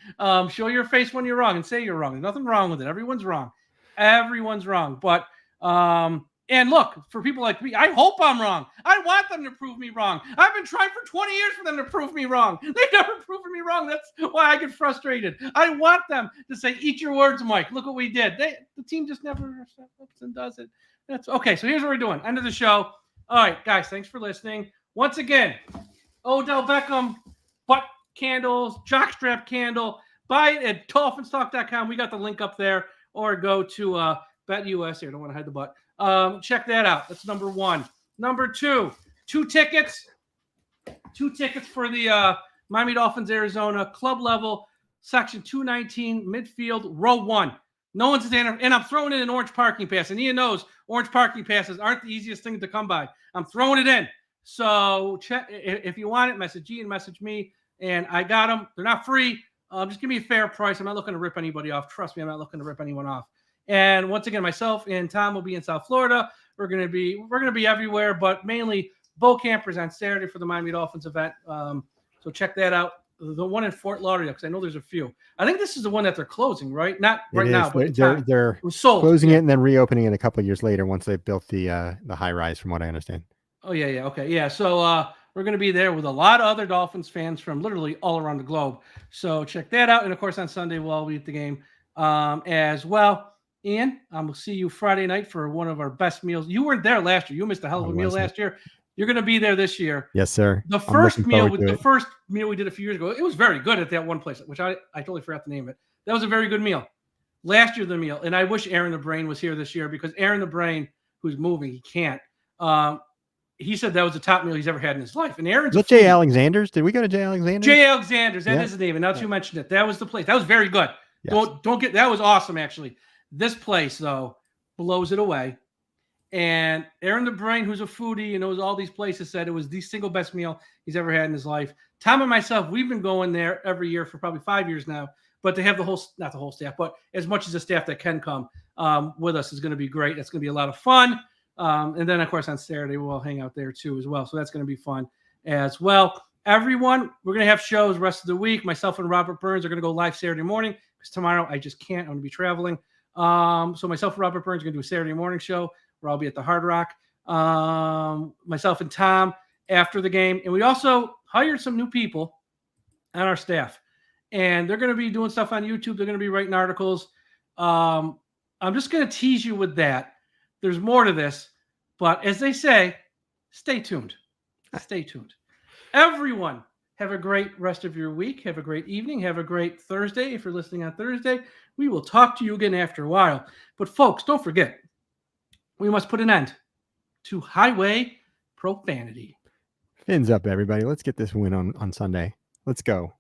Show your face when you're wrong and say you're wrong. There's nothing wrong with it. Everyone's wrong. But and look, for people like me, I hope I'm wrong. I want them to prove me wrong. I've been trying for 20 years for them to prove me wrong. They've never proven me wrong. That's why I get frustrated. I want them to say, eat your words, Mike. Look what we did. The team just never steps and does it. That's okay. So here's what we're doing. End of the show. All right, guys, thanks for listening. Once again, Odell Beckham butt candles, jockstrap candle. Buy it at DolphinsTalk.com. We got the link up there, or go to BetUS here. I don't want to hide the butt. Check that out. That's number one. Number two, two tickets for the Miami Dolphins, Arizona club level, section 219, midfield, row 1. No one's there, and I'm throwing in an orange parking pass. And Ian knows orange parking passes aren't the easiest thing to come by. I'm throwing it in. So check if you want it. Message Ian, message me, and I got them. They're not free. Just give me a fair price. I'm not looking to rip anybody off. Trust me, I'm not looking to rip anyone off. And once again, myself and Tom will be in South Florida. We're gonna be everywhere, but mainly Bo Camp presents Saturday for the Miami Dolphins event. So check that out. The one in Fort Lauderdale, because I know there's a few. I think this is the one that they're closing, right? Not right now, but they're closing it and then reopening it a couple of years later once they built the high rise, from what I understand. Oh yeah, okay, yeah. So we're going to be there with a lot of other Dolphins fans from literally all around the globe. So check that out, and of course on Sunday we'll all be at the game as well. Ian, we'll see you Friday night for one of our best meals. You weren't there last year. You missed a hell of a meal last year. You're going to be there this year. Yes, sir. The first meal we did a few years ago, it was very good at that one place, which I totally forgot to name it. That was a very good meal. Last year, the meal, and I wish Aaron the Brain was here this year, because Aaron the Brain, who's moving, he can't. He said that was the top meal he's ever had in his life. And Aaron's was it Jay Alexander's? Did we go to Jay Alexander's? Jay Alexander's. That is the name. And now that you mentioned it, that was the place. That was very good. Yes. Don't get that was awesome, actually. This place, though, blows it away. And Aaron the Brain, who's a foodie and knows all these places, said it was the single best meal he's ever had in his life. Tom and myself, we've been going there every year for probably 5 years now. But to have not the whole staff, but as much as the staff that can come with us is going to be great. It's going to be a lot of fun. And then, of course, on Saturday, we'll hang out there too as well. So that's going to be fun as well. Everyone, we're going to have shows the rest of the week. Myself and Robert Burns are going to go live Saturday morning, because tomorrow I just can't. I'm going to be traveling. So myself and Robert Burns are going to do a Saturday morning show where I'll be at the Hard Rock. Myself and Tom after the game. And we also hired some new people on our staff. And they're going to be doing stuff on YouTube. They're going to be writing articles. I'm just going to tease you with that. There's more to this. But as they say, stay tuned. Stay tuned. Everyone, have a great rest of your week. Have a great evening. Have a great Thursday. If you're listening on Thursday, we will talk to you again after a while. But folks, don't forget, we must put an end to highway profanity. Fins up, everybody. Let's get this win on Sunday. Let's go.